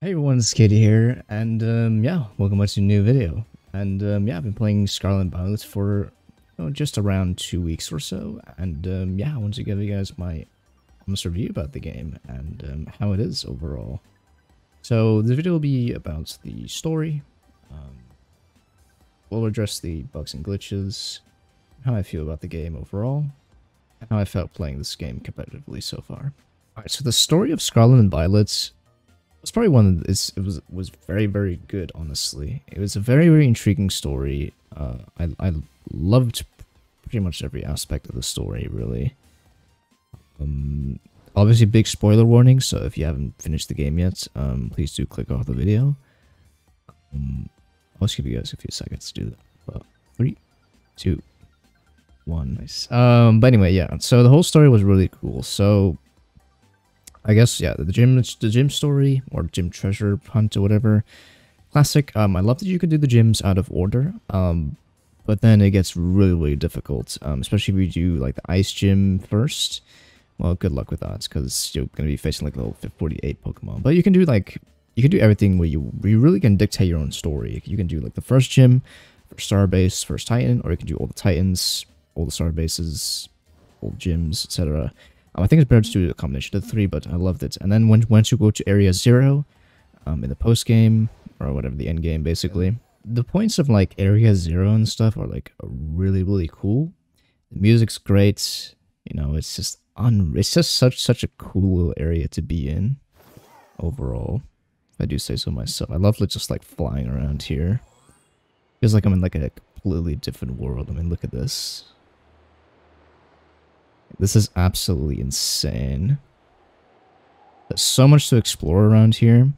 Hey everyone, it's Katie here, and yeah, welcome back to a new video. And yeah, I've been playing Scarlet and Violet for just around 2 weeks or so, and yeah, I want to give you guys my honest review about the game and how it is overall. So this video will be about the story. Um, we'll address the bugs and glitches, how I feel about the game overall, and how I felt playing this game competitively so far. Alright, so the story of Scarlet and Violet. It's probably one of it was very good, honestly. It was a very intriguing story. I loved pretty much every aspect of the story, really. Obviously big spoiler warning, so if you haven't finished the game yet, please do click off the video. I'll just give you guys a few seconds to do that. But 3, 2, 1, nice. But anyway, yeah. So the whole story was really cool. So I guess, yeah, the gym story, or gym treasure hunt or whatever. Classic. I love that you can do the gyms out of order. But then it gets really difficult. Especially if you do like the ice gym first. Well, good luck with that, because you're gonna be facing like level 48 Pokemon. But you can do everything where you really can dictate your own story. You can do like the first gym, first star base, first Titan, or you can do all the Titans, all the star bases, all the gyms, etc. I think it's better to do a combination of the three, but I loved it. And then once you go to Area 0, in the post game, or whatever, the end game, basically, the points of like Area 0 and stuff are like really cool. The music's great. You know, it's just such a cool little area to be in overall. If I do say so myself. I love just like flying around here. Feels like I'm in like a completely different world. I mean, look at this. This is absolutely insane. There's so much to explore around here.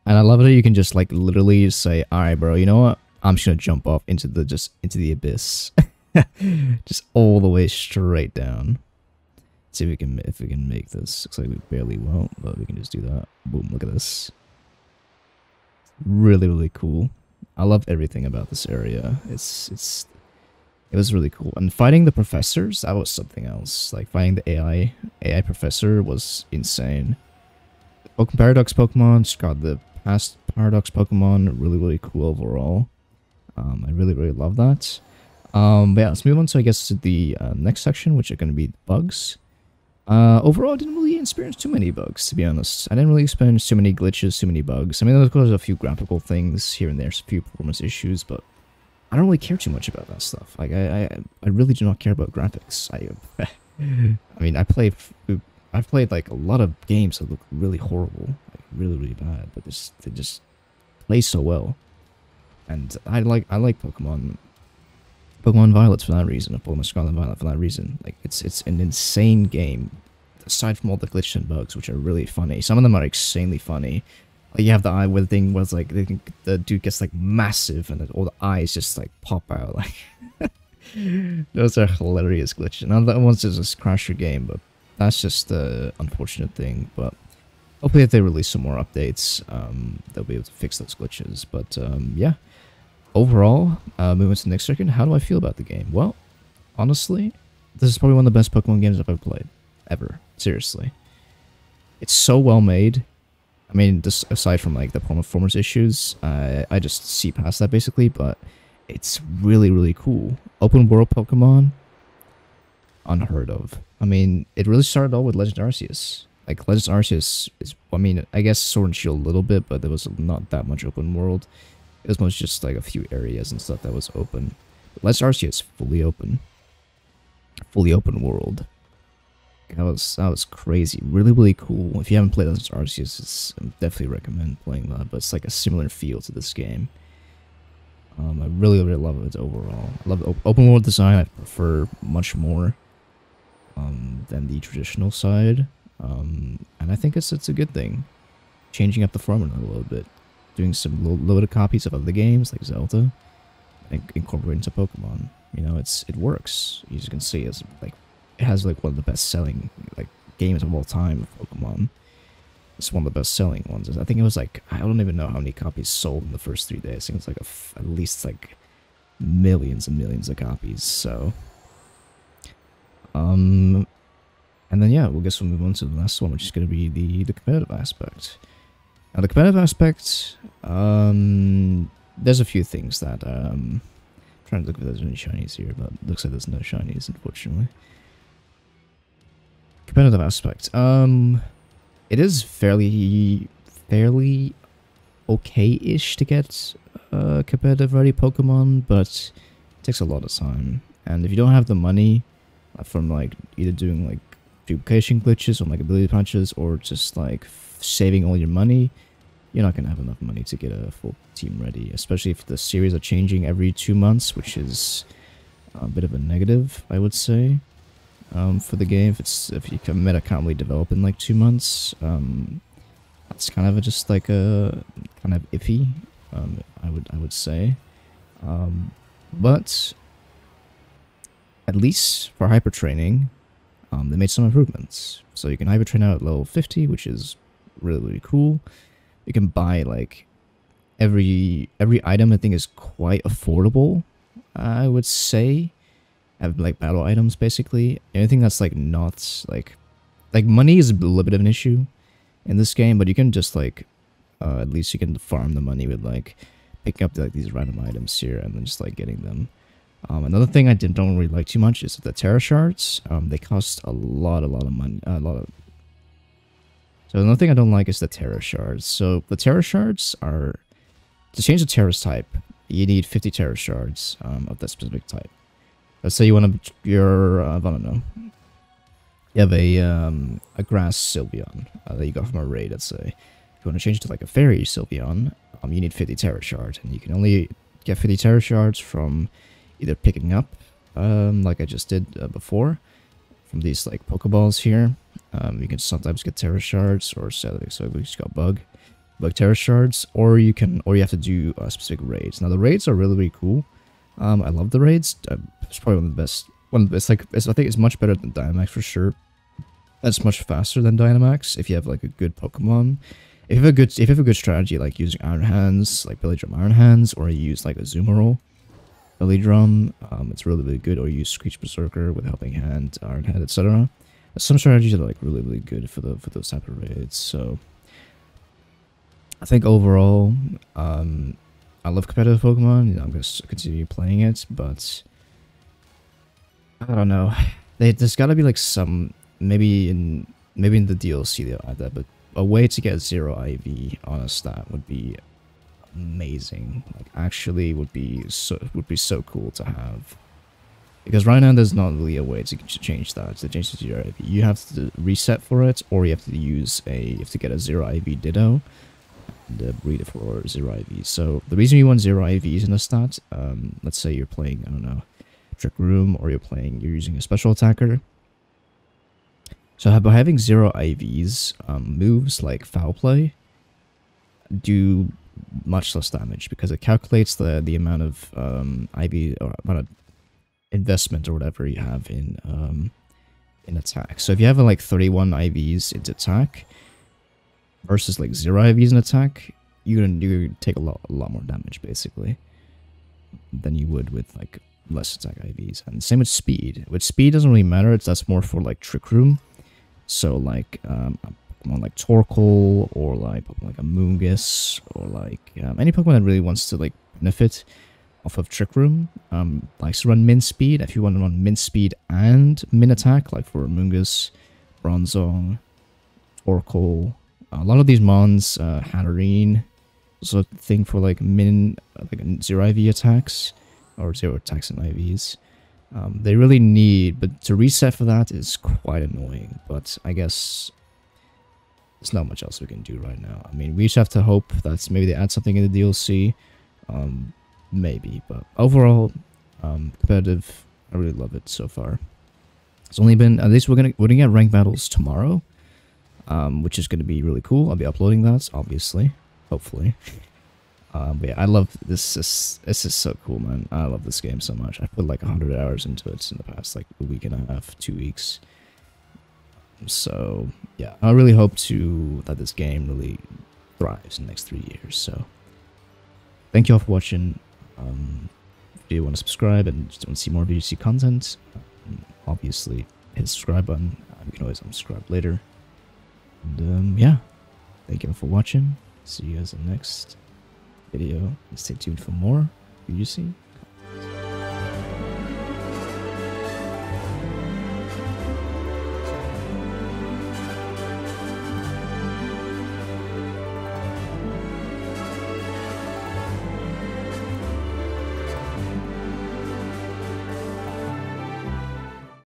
And I love that you can just like literally say, alright bro, you know what? I'm just gonna jump off into the abyss. Just all the way straight down. Let's see if we can make this. Looks like we barely won't, but we can just do that. Boom, look at this. Really cool. I love everything about this area. It was really cool. And fighting the professors, that was something else. Like, fighting the AI professor was insane. Paradox Pokemon, just got the past Paradox Pokemon, really cool overall. I really love that. But yeah, let's move on to, I guess, to the next section, which are going to be bugs. Overall, I didn't really experience too many bugs, to be honest. I didn't really experience too many glitches, too many bugs. I mean, there's a few graphical things here and there, a few performance issues, but I don't really care too much about that stuff. Like, I really do not care about graphics. I mean, I've played like a lot of games that look really horrible, like really bad, but they just play so well. And I like Pokemon Violet for that reason, or Pokemon Scarlet and Violet for that reason. Like, it's an insane game. Aside from all the glitches and bugs, which are really funny, some of them are insanely funny. Like, you have the eye where the thing was like the dude gets like massive and then all the eyes just like pop out. Like, those are hilarious glitches. Now that one's just crash your game, but that's just the unfortunate thing. But hopefully, if they release some more updates, they'll be able to fix those glitches. But yeah, overall, moving to the next second, how do I feel about the game? Well, honestly, this is probably one of the best Pokemon games I've ever played, ever. Seriously, it's so well made. I mean, just aside from like the performance issues, I just see past that basically, but it's really cool. Open world Pokemon, unheard of. I mean, it really started all with Legend Arceus. Like, Legend Arceus is, I mean, I guess Sword and Shield a little bit, but there was not that much open world. It was mostly just like a few areas and stuff that was open. But Legend Arceus fully open world. That was crazy. Really cool. If you haven't played Legends Arceus, I definitely recommend playing that. But it's like a similar feel to this game. I really love it overall. I love the open world design. I prefer much more than the traditional side. And I think it's a good thing. Changing up the formula a little bit, doing some loaded copies of other games like Zelda, and incorporating into Pokemon. You know, it works. As you can see, it's like, it has like one of the best selling like games of all time of Pokemon. It's one of the best selling ones. I think it was like, I don't even know how many copies sold in the first 3 days. I think it's like at least like millions and millions of copies. So, and then yeah, we'll move on to the last one, which is going to be the competitive aspect. Now the competitive aspect, there's a few things that trying to look if there's any shinies here, but it looks like there's no shinies, unfortunately. Competitive aspect, it is fairly okay-ish to get competitive ready Pokemon, but it takes a lot of time. And if you don't have the money from like either doing like duplication glitches or like ability punches or just like saving all your money, you're not gonna have enough money to get a full team ready, especially if the series are changing every 2 months, which is a bit of a negative, I would say, for the game. If you can meta can't really develop in like 2 months, that's kind of just like a kind of iffy, I would say, but at least for hyper training, they made some improvements. So you can hyper train out at level 50, which is really cool. You can buy like every item. I think is quite affordable, I would say. Have like battle items basically. Anything that's like not like money is a little bit of an issue in this game, but you can just like at least you can farm the money with like picking up like these random items here and then just like getting them. Another thing I don't really like too much is the Terra Shards. They cost a lot of money. So another thing I don't like is the Terra Shards. So the Terra Shards are, to change the Terra's type, you need 50 Terra Shards of that specific type. Let's say you want to, I don't know, you have a Grass Sylveon that you got from a raid, let's say. If you want to change it to like a Fairy Sylveon, you need 50 Terra Shards, and you can only get 50 Terra Shards from either picking up, like I just did before, from these like Pokeballs here. You can sometimes get Terra Shards, or so we just got Bug Terra Shards, or you have to do specific raids. Now the raids are really cool. I love the raids. It's probably one of the best. I think it's much better than Dynamax for sure. It's much faster than Dynamax if you have like a good Pokemon. If you have a good strategy, like using Iron Hands, like Billy Drum Iron Hands, or you use like a Azumarill Belly Drum, it's really good. Or you use Screech Berserker with Helping Hand, Iron Head, etc. Some strategies are like really good for those type of raids. So I think overall, I love competitive Pokemon. I'm gonna continue playing it, but I don't know. There's got to be like some maybe in the DLC they'll add that, but a way to get 0 IV on a stat would be amazing. Like actually would be so cool to have, because right now there's not really a way to change that, to change the 0 IV. You have to reset for it, or you have to get a 0 IV Ditto and breed it for 0 IV. So the reason you want 0 IVs in a stat, let's say you're playing, I don't know, Trick Room, or you're using a special attacker. So by having 0 IVs, moves like Foul Play do much less damage, because it calculates the amount of IV, or amount of investment or whatever you have in attack. So if you have like 31 IVs into attack versus like 0 IVs in attack, you're gonna take a lot more damage basically than you would with like less attack IVs. And same with speed. With speed, doesn't really matter. That's more for like Trick Room. So like Pokemon like Torkoal, or like Pokemon like a Moongus, or like any Pokemon that really wants to like benefit off of Trick Room, likes to run min speed. If you want to run min speed and min attack, like for Moongus, Bronzong, Torkoal, a lot of these mons, Hatterene, also a thing for like min, like 0 IV attacks, or 0 attacks and IVs. They really need, but to reset for that is quite annoying, but I guess there's not much else we can do right now. I mean, we just have to hope that maybe they add something in the DLC, maybe, but overall, competitive, I really love it so far. It's only been, at least we're gonna get ranked battles tomorrow, which is gonna be really cool. I'll be uploading that, obviously, hopefully. But yeah, I love this. This is so cool, man. I love this game so much. I put like 100 hours into it in the past like a week and a half, 2 weeks. So yeah, I really hope that this game really thrives in the next 3 years. So thank you all for watching. If you want to subscribe and just want to see more VGC content, obviously hit the subscribe button. You can always unsubscribe later. And yeah, thank you all for watching. See you guys in the next video. Stay tuned for more. You see?